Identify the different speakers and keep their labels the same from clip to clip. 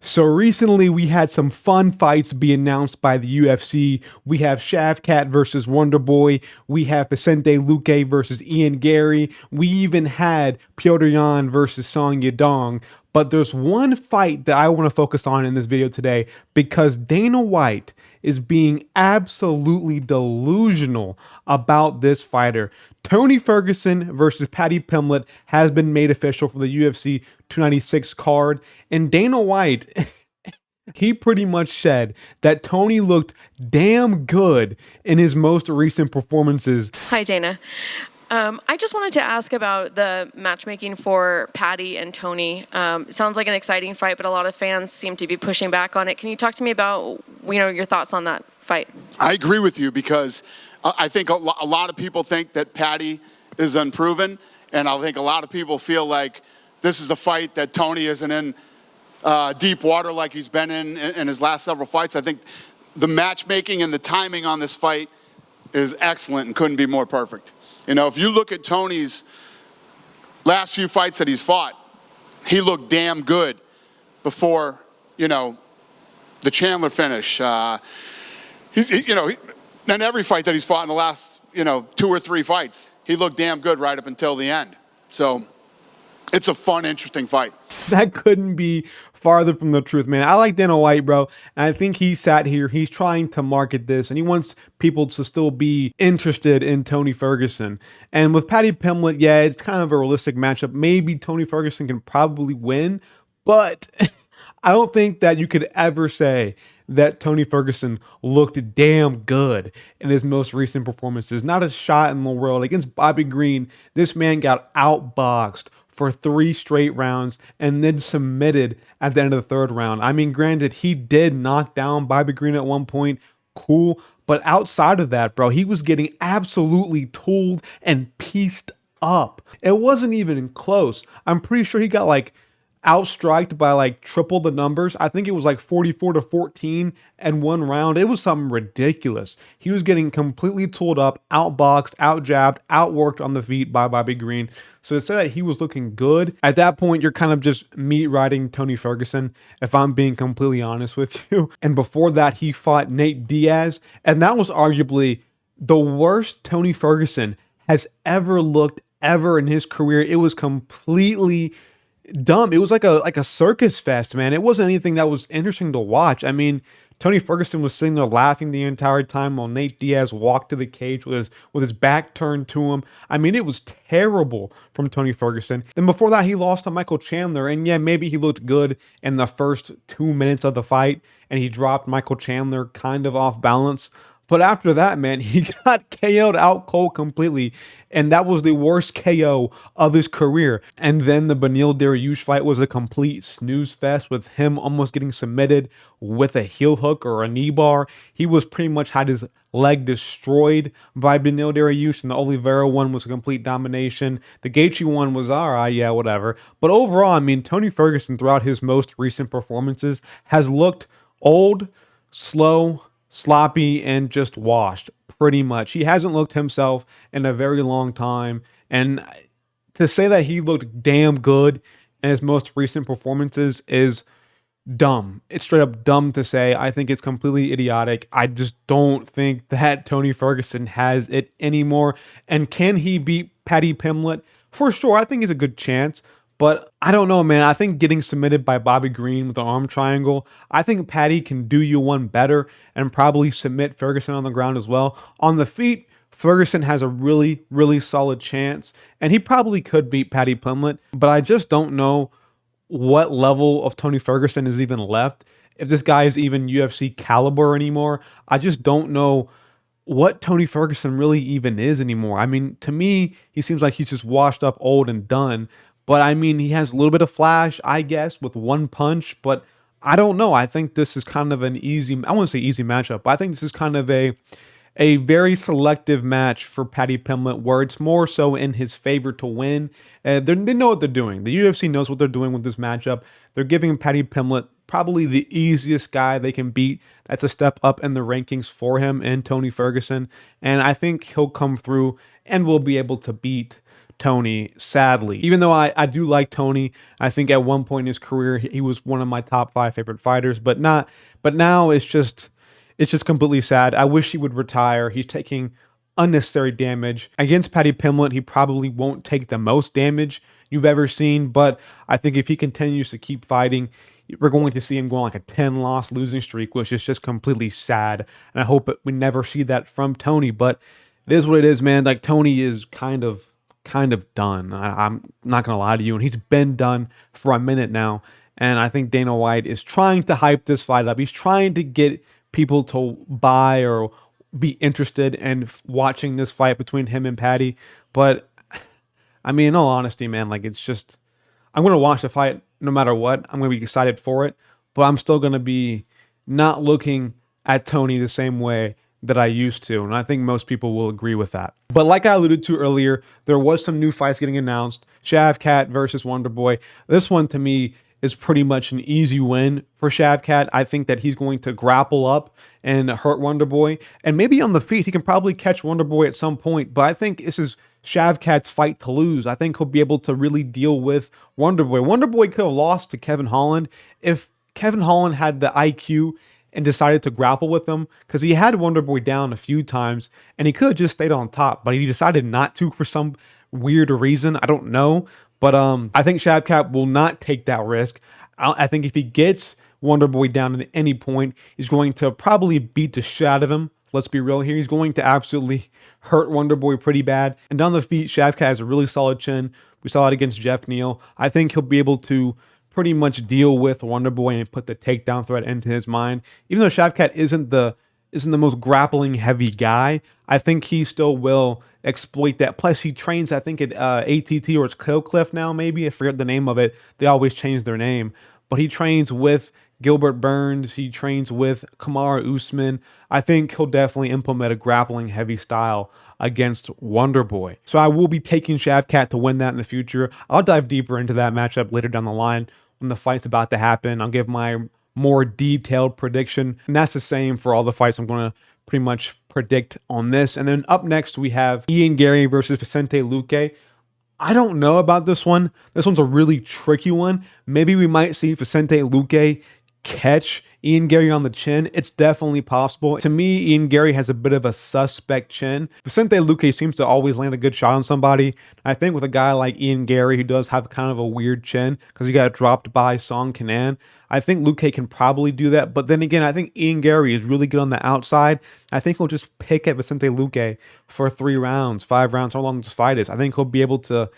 Speaker 1: So recently we had some fun fights be announced by the UFC. We have Shavkat versus Wonderboy. We have Vicente Luque versus Ian Gary. We even had Piotr Yan versus Song Yadong. But there's one fight that I want to focus on in this video today because Dana White is being absolutely delusional about this fighter. Tony Ferguson versus Paddy Pimblett has been made official for the UFC 296 card, and Dana White, he pretty much said that Tony looked damn good in his most recent performances.
Speaker 2: Hi, Dana. I just wanted to ask about the matchmaking for Paddy and Tony. Sounds like an exciting fight, but a lot of fans seem to be pushing back on it. Can you talk to me about, your thoughts on that fight?
Speaker 3: I agree with you because I think a lot of people think that Paddy is unproven, and I think a lot of people feel like this is a fight that Tony isn't in deep water like he's been in his last several fights. I think the matchmaking and the timing on this fight is excellent and couldn't be more perfect. If you look at Tony's last few fights that he's fought, he looked damn good before, the Chandler finish. In every fight that he's fought in the last, 2 or 3 fights, he looked damn good right up until the end. So it's a fun, interesting fight.
Speaker 1: That couldn't be farther from the truth, man. I like Dana White, bro. And I think he sat here, he's trying to market this, and he wants people to still be interested in Tony Ferguson. And with Paddy Pimblett, yeah, it's kind of a realistic matchup. Maybe Tony Ferguson can probably win, but I don't think that you could ever say that Tony Ferguson looked damn good in his most recent performances. Not a shot in the world. Against Bobby Green, this man got outboxed for 3 straight rounds and then submitted at the end of the 3rd round. I mean, granted, he did knock down Bobby Green at one point. Cool. But outside of that, bro, he was getting absolutely tooled and pieced up. It wasn't even close. I'm pretty sure he got outstriked by triple the numbers. I think it was 44-14 and 1 round. It was something ridiculous. He was getting completely tooled up, outboxed, outjabbed, outworked on the feet by Bobby Green. So to say that he was looking good, at that point, you're kind of just meat riding Tony Ferguson, if I'm being completely honest with you. And before that, he fought Nate Diaz, and that was arguably the worst Tony Ferguson has ever looked ever in his career. It was completely dumb. It was like a circus fest, man. It wasn't anything that was interesting to watch. I mean, Tony Ferguson was sitting there laughing the entire time while Nate Diaz walked to the cage with his back turned to him. I mean, it was terrible from Tony Ferguson. Then before that, he lost to Michael Chandler, and yeah, maybe he looked good in the first 2 minutes of the fight, and he dropped Michael Chandler kind of off balance. But after that, man, he got KO'd out cold completely. And that was the worst KO of his career. And then the Beneil Dariush fight was a complete snooze fest with him almost getting submitted with a heel hook or a knee bar. He was pretty much had his leg destroyed by Beneil Dariush. And the Oliveira one was a complete domination. The Gaethje one was all right, yeah, whatever. But overall, I mean, Tony Ferguson throughout his most recent performances has looked old, slow, sloppy, and just washed pretty much. He hasn't looked himself in a very long time. And to say that he looked damn good in his most recent performances is dumb. It's straight up dumb to say. I think it's completely idiotic. I just don't think that Tony Ferguson has it anymore. And can he beat Paddy Pimblett? For sure. I think it's a good chance. But I don't know, man. I think getting submitted by Bobby Green with the arm triangle, I think Paddy can do you one better and probably submit Ferguson on the ground as well. On the feet, Ferguson has a really, really solid chance, and he probably could beat Paddy Pimblett, but I just don't know what level of Tony Ferguson is even left. If this guy is even UFC caliber anymore, I just don't know what Tony Ferguson really even is anymore. I mean, to me, he seems like he's just washed up, old, and done. But I mean, he has a little bit of flash, I guess, with one punch. But I don't know. I think this is kind of an easy, I wouldn't say easy matchup, but I think this is kind of a very selective match for Paddy Pimblett where it's more so in his favor to win. They know what they're doing. The UFC knows what they're doing with this matchup. They're giving Paddy Pimblett probably the easiest guy they can beat. That's a step up in the rankings for him and Tony Ferguson. And I think he'll come through and will be able to beat Tony, sadly. Even though I do like Tony, I think at one point in his career he was one of my top 5 favorite fighters, but now it's just completely sad. I wish he would retire. He's taking unnecessary damage. Against Paddy Pimblett, he probably won't take the most damage you've ever seen, but I think if he continues to keep fighting, we're going to see him go on like a 10-loss losing streak, which is just completely sad. And I hope we never see that from Tony, but it is what it is, man. Like, Tony is kind of done. I'm not going to lie to you. And he's been done for a minute now. And I think Dana White is trying to hype this fight up. He's trying to get people to buy or be interested in watching this fight between him and Paddy. But I mean, in all honesty, man, like, it's just, I'm going to watch the fight no matter what. I'm going to be excited for it, but I'm still going to be not looking at Tony the same way that I used to. And I think most people will agree with that. But like I alluded to earlier, there was some new fights getting announced. Shavkat versus Wonderboy. This one, to me, is pretty much an easy win for Shavkat. I think that he's going to grapple up and hurt Wonderboy. And maybe on the feet, he can probably catch Wonderboy at some point. But I think this is Shavkat's fight to lose. I think he'll be able to really deal with Wonderboy. Wonderboy could have lost to Kevin Holland if Kevin Holland had the IQ and decided to grapple with him, because he had Wonderboy down a few times and he could have just stayed on top, but he decided not to for some weird reason. I don't know. But I think Shavkat will not take that risk. I think if he gets Wonderboy down at any point, he's going to probably beat the shit out of him. Let's be real here. He's going to absolutely hurt Wonderboy pretty bad. And down the feet, Shavkat has a really solid chin. We saw it against Jeff Neal. I think he'll be able to pretty much deal with Wonderboy and put the takedown threat into his mind. Even though Shavkat isn't the most grappling heavy guy, I think he still will exploit that. Plus, he trains, I think, at ATT or it's Cliff now, maybe. I forget the name of it. They always change their name. But he trains with Gilbert Burns. He trains with Kamaru Usman. I think he'll definitely implement a grappling heavy style against Wonderboy. So I will be taking Shavkat to win that in the future. I'll dive deeper into that matchup later down the line when the fight's about to happen. I'll give my more detailed prediction. And that's the same for all the fights I'm going to pretty much predict on this. And then up next, we have Ian Gary versus Vicente Luque. I don't know about this one. This one's a really tricky one. Maybe we might see Vicente Luque catch Ian Gary on the chin. It's definitely possible. To me, Ian Gary has a bit of a suspect chin. Vicente Luque seems to always land a good shot on somebody. I think with a guy like Ian Gary, who does have kind of a weird chin because he got dropped by Song Kanan, I think Luque can probably do that. But then again, I think Ian Gary is really good on the outside. I think he'll just pick at Vicente Luque for 3 rounds, 5 rounds, how long this fight is. I think he'll be able to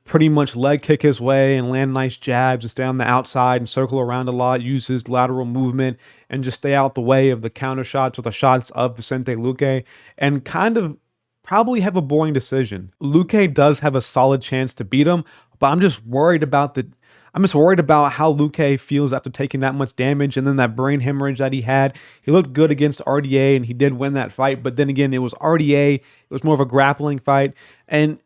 Speaker 1: pretty much leg kick his way and land nice jabs and stay on the outside and circle around a lot, use his lateral movement and just stay out the way of the counter shots or the shots of Vicente Luque and kind of probably have a boring decision. Luque does have a solid chance to beat him, but I'm just worried about how Luque feels after taking that much damage and then that brain hemorrhage that he had. He looked good against RDA and he did win that fight, but then again, it was RDA. It was more of a grappling fight. And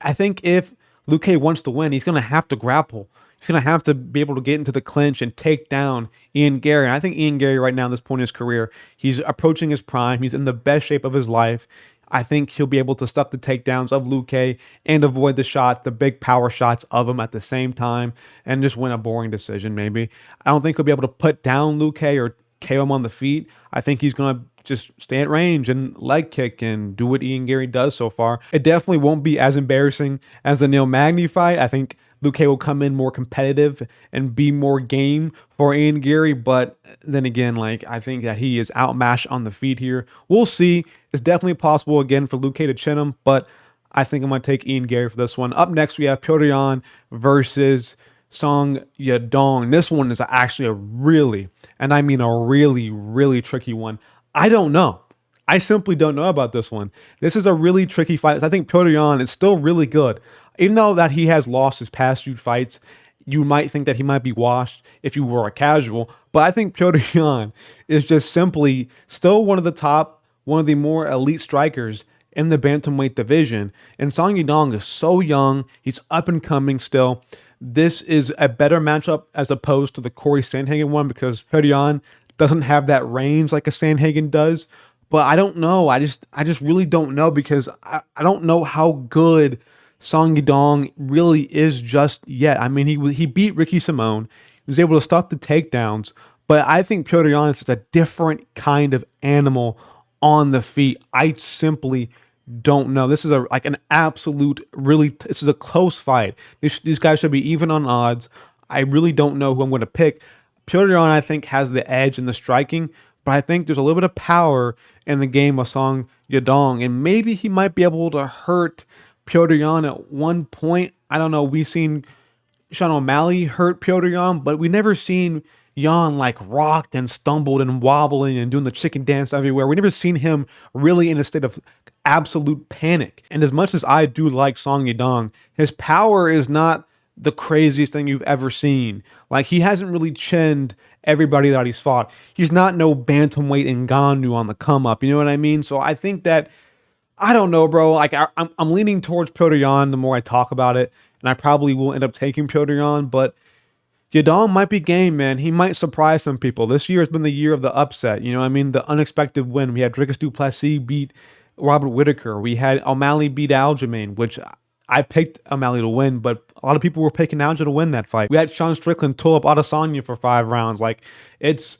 Speaker 1: I think if Luque wants to win, he's going to have to grapple. He's going to have to be able to get into the clinch and take down Ian Gary. And I think Ian Gary right now, at this point in his career, he's approaching his prime. He's in the best shape of his life. I think he'll be able to stuff the takedowns of Luque and avoid the shots, the big power shots of him at the same time and just win a boring decision maybe. I don't think he'll be able to put down Luque or KO him on the feet. I think he's going to just stay at range and leg kick and do what Ian Gary does so far. It definitely won't be as embarrassing as the Neil Magny fight. I think Luque will come in more competitive and be more game for Ian Gary, but then again, like, I think that he is outmatched on the feet here. We'll see. It's definitely possible again for Luque to chin him, but I think I'm going to take Ian Gary for this one. Up next, we have Petr Yan versus Song Yadong. This one is actually a really, and I mean a really, really tricky one. I don't know. I simply don't know about this one. This is a really tricky fight. I think Petr Yan is still really good. Even though that he has lost his past few fights, you might think that he might be washed if you were a casual. But I think Petr Yan is just simply still one of the more elite strikers in the bantamweight division. And Song Yadong is so young. He's up and coming still. This is a better matchup as opposed to the Corey Sandhagen one because Petr Yan doesn't have that range like a Sandhagen does. But I don't know. I just really don't know because I don't know how good Song Yadong really is just yet. I mean, he beat Ricky Simone. He was able to stop the takedowns, but I think Petr Yan is just a different kind of animal on the feet. I simply don't know. This is like an absolute really. This is a close fight. These guys should be even on odds. I really don't know who I'm going to pick. Petr Yan, I think, has the edge in the striking, but I think there's a little bit of power in the game of Song Yadong, and maybe he might be able to hurt Petr Yan at one point. I don't know. We've seen Sean O'Malley hurt Petr Yan, but we never seen Yan like rocked and stumbled and wobbling and doing the chicken dance everywhere. We never seen him really in a state of absolute panic. And as much as I do like Song Yadong, his power is not the craziest thing you've ever seen. Like, he hasn't really chinned everybody that he's fought. He's not no bantamweight Ngannou on the come up. You know what I mean? So I think that, I don't know, bro. Like, I'm leaning towards Petr Yan the more I talk about it, and I probably will end up taking Petr Yan, but Yadong might be game, man. He might surprise some people. This year has been the year of the upset. You know what I mean? The unexpected win. We had Dricus du Plessis beat Robert Whittaker. We had O'Malley beat Aljamain, which I picked O'Malley to win, but a lot of people were picking Alja to win that fight. We had Sean Strickland pull up Adesanya for 5 rounds. Like, this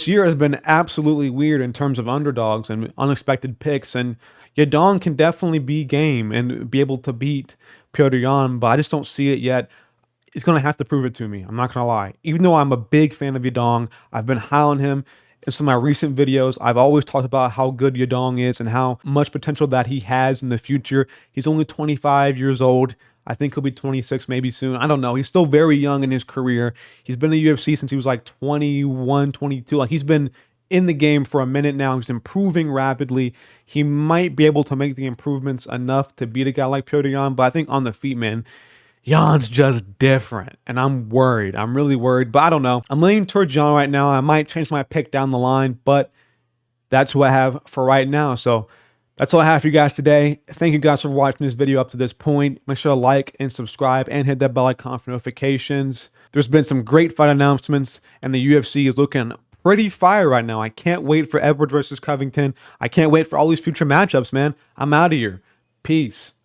Speaker 1: year has been absolutely weird in terms of underdogs and unexpected picks, and Yadong can definitely be game and be able to beat Petr Yan, but I just don't see it yet. He's going to have to prove it to me. I'm not going to lie. Even though I'm a big fan of Yadong, I've been high on him in some of my recent videos. I've always talked about how good Yadong is and how much potential that he has in the future. He's only 25 years old. I think he'll be 26 maybe soon. I don't know. He's still very young in his career. He's been in the UFC since he was like 21, 22. Like, he's been in the game for a minute now. He's improving rapidly. He might be able to make the improvements enough to beat a guy like Petr Yan, but I think on the feet, man, Jan's just different, and I'm worried. I'm really worried, but I don't know. I'm leaning towards Jan right now. I might change my pick down the line, but that's who I have for right now. So that's all I have for you guys today. Thank you guys for watching this video up to this point. Make sure to like and subscribe and hit that bell icon for notifications. There's been some great fight announcements, and the UFC is looking pretty fire right now. I can't wait for Edwards versus Covington. I can't wait for all these future matchups, man. I'm out of here. Peace.